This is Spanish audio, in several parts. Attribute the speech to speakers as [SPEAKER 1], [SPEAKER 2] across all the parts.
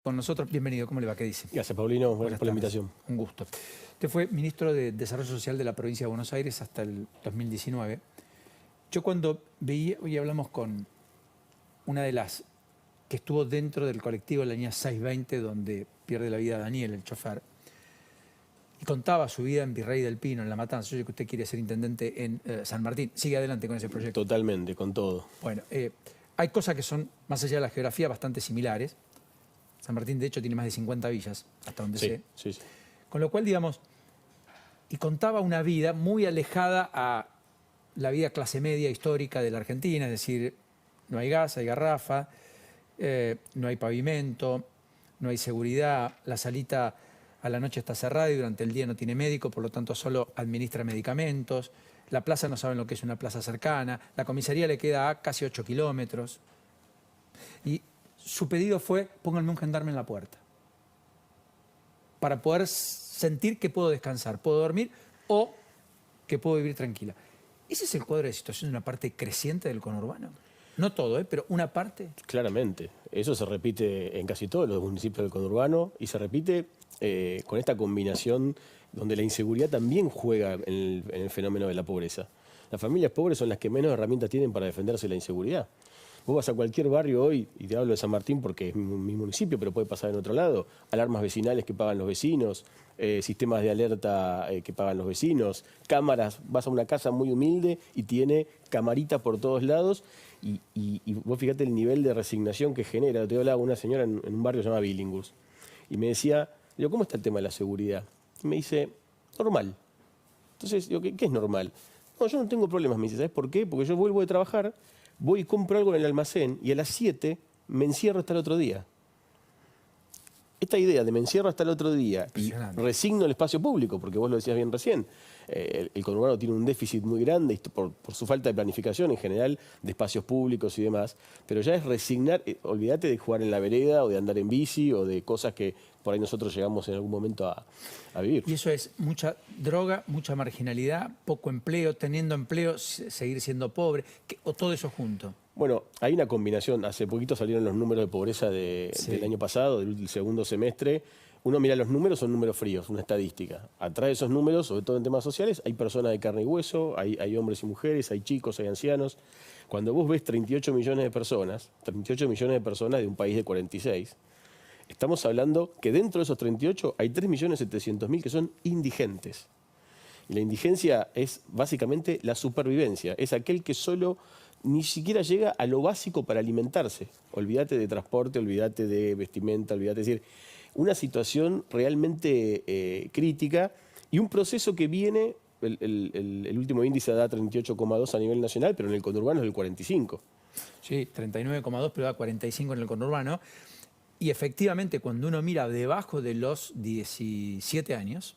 [SPEAKER 1] con nosotros. Bienvenido, ¿cómo le va? ¿Qué dice?
[SPEAKER 2] Gracias, Paulino. Gracias por la invitación.
[SPEAKER 1] Un gusto. Usted fue ministro de Desarrollo Social de la provincia de Buenos Aires hasta el 2019. Yo cuando veía, hoy hablamos con una de las que estuvo dentro del colectivo de la línea 620, donde pierde la vida Daniel, el chofer, y contaba su vida en Virrey del Pino, en La Matanza. Yo sé que usted quiere ser intendente en San Martín. Sigue adelante con ese proyecto.
[SPEAKER 2] Totalmente, con todo.
[SPEAKER 1] Bueno, hay cosas que son, más allá de la geografía, bastante similares. San Martín, de hecho, tiene más de 50 villas, hasta donde sé.
[SPEAKER 2] Sí.
[SPEAKER 1] Con lo cual, digamos, y contaba una vida muy alejada a la vida clase media histórica de la Argentina, es decir, no hay gas, hay garrafa, no hay pavimento, no hay seguridad, la salita a la noche está cerrada y durante el día no tiene médico, por lo tanto solo administra medicamentos, la plaza no saben lo que es una plaza cercana, la comisaría le queda a casi 8 kilómetros. Y su pedido fue, pónganme un gendarme en la puerta, para poder sentir que puedo descansar, puedo dormir o que puedo vivir tranquila. ¿Ese es el cuadro de situación de una parte creciente del conurbano? No todo, pero una parte.
[SPEAKER 2] Claramente. Eso se repite en casi todos los municipios del conurbano y se repite con esta combinación donde la inseguridad también juega en el fenómeno de la pobreza. Las familias pobres son las que menos herramientas tienen para defenderse de la inseguridad. Vos vas a cualquier barrio hoy, y te hablo de San Martín porque es mi municipio, pero puede pasar en otro lado, alarmas vecinales que pagan los vecinos, sistemas de alerta que pagan los vecinos, cámaras, vas a una casa muy humilde y tiene camaritas por todos lados, y vos fíjate el nivel de resignación que genera. Te hablaba una señora en un barrio llamado Billinghurst, y me decía, digo, ¿cómo está el tema de la seguridad? Y me dice, normal. Entonces, digo, ¿qué es normal? No, yo no tengo problemas, me dice, ¿sabes por qué? Porque yo vuelvo de trabajar, voy y compro algo en el almacén y a las 7 me encierro hasta el otro día. Esta idea de me encierro hasta el otro día y resigno el espacio público, porque vos lo decías bien recién, el conurbano tiene un déficit muy grande por su falta de planificación en general de espacios públicos y demás, pero ya es resignar, olvídate de jugar en la vereda o de andar en bici o de cosas que por ahí nosotros llegamos en algún momento a vivir.
[SPEAKER 1] Y eso es mucha droga, mucha marginalidad, poco empleo, teniendo empleo, seguir siendo pobre, o todo eso junto.
[SPEAKER 2] Bueno, hay una combinación. Hace poquito salieron los números de pobreza del año pasado, del segundo semestre. Uno mira los números, son números fríos, una estadística. Atrás de esos números, sobre todo en temas sociales, hay personas de carne y hueso, hay hombres y mujeres, hay chicos, hay ancianos. Cuando vos ves 38 millones de personas de un país de 46, estamos hablando que dentro de esos 38 hay 3.700.000 que son indigentes. Y la indigencia es básicamente la supervivencia, es aquel que solo ni siquiera llega a lo básico para alimentarse. Olvídate de transporte, olvídate de vestimenta, olvídate, es decir, una situación realmente crítica y un proceso que viene, el último índice da 38,2 a nivel nacional, pero en el conurbano es del 45.
[SPEAKER 1] Sí, 39,2, pero da 45 en el conurbano. Y efectivamente, cuando uno mira debajo de los 17 años,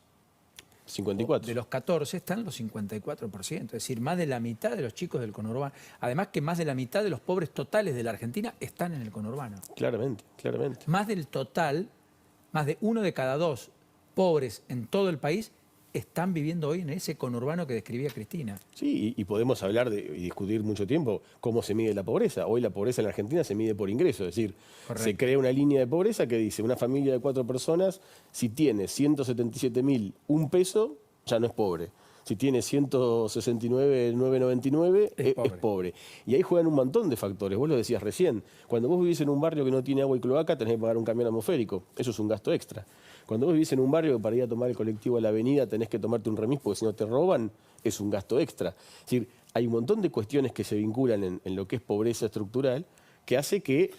[SPEAKER 2] 54.
[SPEAKER 1] De los 14 están los 54%, es decir, más de la mitad de los chicos del conurbano. Además que más de la mitad de los pobres totales de la Argentina están en el conurbano.
[SPEAKER 2] Claramente.
[SPEAKER 1] Más del total, más de 1 de cada 2 pobres en todo el país están viviendo hoy en ese conurbano que describía Cristina.
[SPEAKER 2] Sí, y podemos hablar y discutir mucho tiempo cómo se mide la pobreza. Hoy la pobreza en la Argentina se mide por ingreso, es decir, se crea una línea de pobreza que dice una familia de 4 personas, si tiene 177.000, un peso, ya no es pobre. Si tiene 169.999, es pobre. Y ahí juegan un montón de factores. Vos lo decías recién. Cuando vos vivís en un barrio que no tiene agua y cloaca, tenés que pagar un camión atmosférico. Eso es un gasto extra. Cuando vos vivís en un barrio que para ir a tomar el colectivo a la avenida tenés que tomarte un remis porque si no te roban, es un gasto extra. Es decir, hay un montón de cuestiones que se vinculan en lo que es pobreza estructural que hace que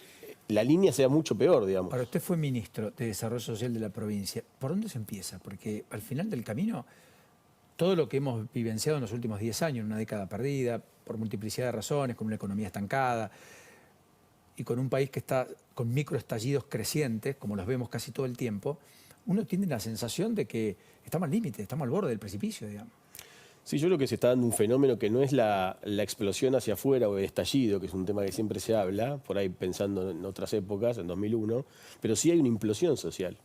[SPEAKER 2] la línea sea mucho peor, digamos.
[SPEAKER 1] Ahora, usted fue ministro de Desarrollo Social de la provincia. ¿Por dónde se empieza? Porque al final del camino, todo lo que hemos vivenciado en los últimos 10 años, una década perdida, por multiplicidad de razones, con una economía estancada y con un país que está con microestallidos crecientes, como los vemos casi todo el tiempo, uno tiene la sensación de que estamos al límite, estamos al borde del precipicio, digamos.
[SPEAKER 2] Sí, yo creo que se está dando un fenómeno que no es la explosión hacia afuera o el estallido, que es un tema que siempre se habla, por ahí pensando en otras épocas, en 2001, pero sí hay una implosión social.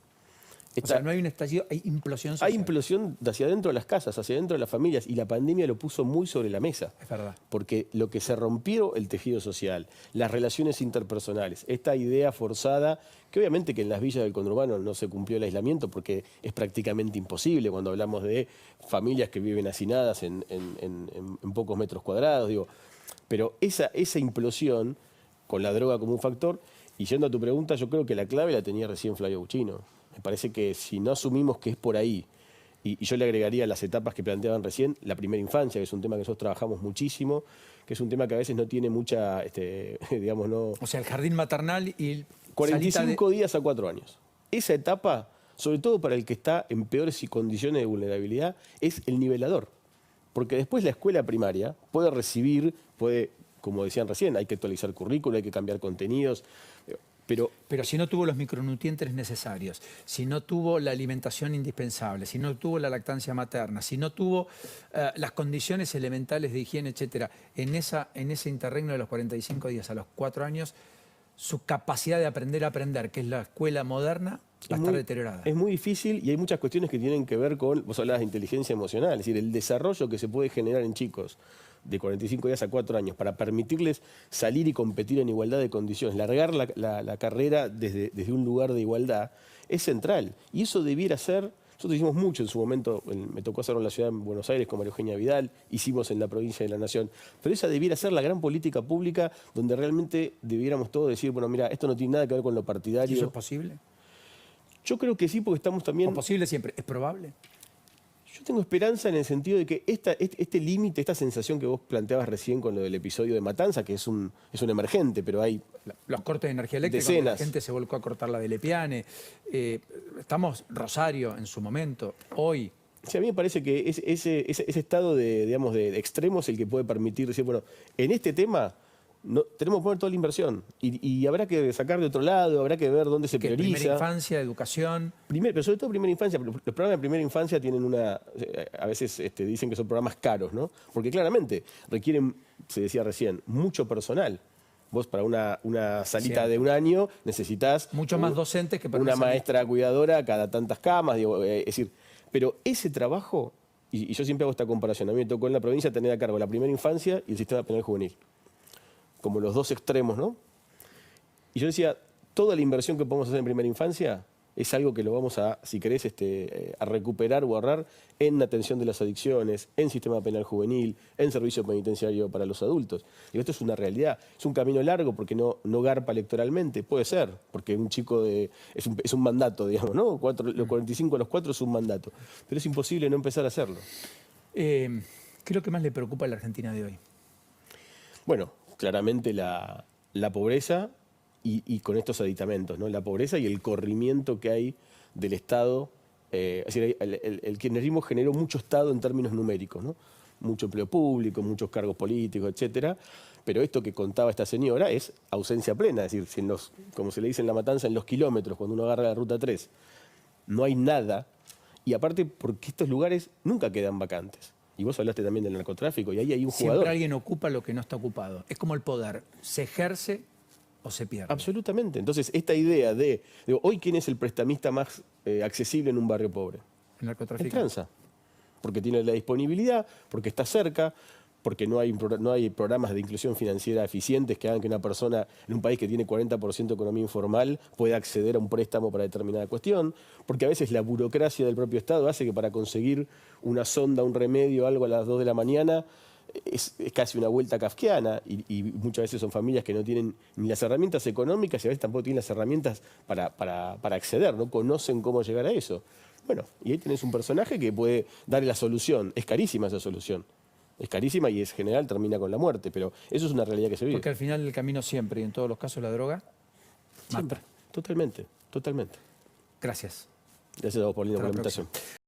[SPEAKER 1] O sea, no hay un estallido, hay implosión social.
[SPEAKER 2] Hay implosión hacia adentro de las casas, hacia adentro de las familias, y la pandemia lo puso muy sobre la mesa.
[SPEAKER 1] Es verdad.
[SPEAKER 2] Porque lo que se rompió el tejido social, las relaciones interpersonales, esta idea forzada, que obviamente que en las villas del conurbano no se cumplió el aislamiento porque es prácticamente imposible cuando hablamos de familias que viven hacinadas en pocos metros cuadrados, digo. Pero esa implosión, con la droga como un factor, y yendo a tu pregunta, yo creo que la clave la tenía recién Flavio Buchino. Me parece que si no asumimos que es por ahí, y yo le agregaría las etapas que planteaban recién, la primera infancia, que es un tema que nosotros trabajamos muchísimo, que es un tema que a veces no tiene mucha, digamos, no...
[SPEAKER 1] O sea, el jardín maternal y...
[SPEAKER 2] 45 días a 4 años. Esa etapa, sobre todo para el que está en peores condiciones de vulnerabilidad, es el nivelador. Porque después la escuela primaria puede recibir, como decían recién, hay que actualizar currículo, hay que cambiar contenidos, pero
[SPEAKER 1] si no tuvo los micronutrientes necesarios, si no tuvo la alimentación indispensable, si no tuvo la lactancia materna, si no tuvo las condiciones elementales de higiene, etcétera, en ese interregno de los 45 días a los 4 años, su capacidad de aprender a aprender, que es la escuela moderna, va a estar deteriorada.
[SPEAKER 2] Es muy difícil y hay muchas cuestiones que tienen que ver con, vos hablabas de inteligencia emocional, es decir, el desarrollo que se puede generar en chicos de 45 días a 4 años para permitirles salir y competir en igualdad de condiciones, largar la carrera desde un lugar de igualdad, es central. Y eso debiera ser, nosotros hicimos mucho en su momento, me tocó hacerlo en la ciudad de Buenos Aires con María Eugenia Vidal, hicimos en la provincia de La Nación, pero esa debiera ser la gran política pública donde realmente debiéramos todos decir, bueno, mira, esto no tiene nada que ver con lo partidario.
[SPEAKER 1] ¿Y eso es posible?
[SPEAKER 2] Yo creo que sí, porque estamos también...
[SPEAKER 1] ¿O posible siempre? ¿Es probable?
[SPEAKER 2] Yo tengo esperanza en el sentido de que este límite, esta sensación que vos planteabas recién con lo del episodio de Matanza, que es un emergente, pero hay
[SPEAKER 1] los cortes de energía eléctrica,
[SPEAKER 2] decenas.
[SPEAKER 1] La gente se volcó a cortar la de Lepiane. Estamos, Rosario, en su momento, hoy.
[SPEAKER 2] Sí, a mí me parece que ese estado de extremos es el que puede permitir decir, bueno, en este tema... tenemos que poner toda la inversión y habrá que sacar de otro lado, habrá que ver dónde se prioriza.
[SPEAKER 1] Primera infancia, educación.
[SPEAKER 2] Pero sobre todo primera infancia. Los programas de primera infancia tienen a veces dicen que son programas caros, ¿no? Porque claramente requieren, se decía recién, mucho personal. Vos para una salita de un año necesitas...
[SPEAKER 1] Mucho más docentes que para
[SPEAKER 2] una maestra cuidadora cada tantas camas. Digo, es decir, pero ese trabajo, y yo siempre hago esta comparación, a mí me tocó en la provincia tener a cargo la primera infancia y el sistema penal juvenil. Como los dos extremos, ¿no? Y yo decía, toda la inversión que podemos hacer en primera infancia es algo que lo vamos a, si querés, a recuperar o ahorrar en atención de las adicciones, en sistema penal juvenil, en servicio penitenciario para los adultos. Digo, esto es una realidad, es un camino largo porque no garpa electoralmente, puede ser, porque un chico es un mandato, digamos, ¿no? Los 45 a los 4 es un mandato, pero es imposible no empezar a hacerlo.
[SPEAKER 1] ¿Qué es lo que más le preocupa a la Argentina de hoy?
[SPEAKER 2] Bueno, claramente la pobreza y con estos aditamentos, ¿no? La pobreza y el corrimiento que hay del Estado. Es decir, el kirchnerismo generó mucho Estado en términos numéricos, ¿no? Mucho empleo público, muchos cargos políticos, etcétera. Pero esto que contaba esta señora es ausencia plena. Es decir, si como se le dice en La Matanza, en los kilómetros, cuando uno agarra la Ruta 3, no hay nada. Y aparte, porque estos lugares nunca quedan vacantes. Y vos hablaste también del narcotráfico, y ahí hay un jugador.
[SPEAKER 1] Siempre alguien ocupa lo que no está ocupado. Es como el poder, se ejerce o se pierde.
[SPEAKER 2] Absolutamente. Entonces, esta idea hoy, ¿quién es el prestamista más accesible en un barrio pobre?
[SPEAKER 1] El narcotráfico.
[SPEAKER 2] El tranza. Porque tiene la disponibilidad, porque está cerca, porque no hay programas de inclusión financiera eficientes que hagan que una persona en un país que tiene 40% de economía informal pueda acceder a un préstamo para determinada cuestión, porque a veces la burocracia del propio Estado hace que para conseguir una sonda, un remedio, algo a las 2 de la mañana, es casi una vuelta kafkiana y muchas veces son familias que no tienen ni las herramientas económicas y a veces tampoco tienen las herramientas para acceder, no conocen cómo llegar a eso. Bueno, y ahí tenés un personaje que puede darle la solución. Es carísima esa solución. Es carísima y en general termina con la muerte, pero eso es una realidad que se vive.
[SPEAKER 1] Porque al final el camino siempre, y en todos los casos la droga,
[SPEAKER 2] siempre.
[SPEAKER 1] mata.
[SPEAKER 2] Totalmente, totalmente.
[SPEAKER 1] Gracias.
[SPEAKER 2] Gracias a vos, Paulina, por la invitación.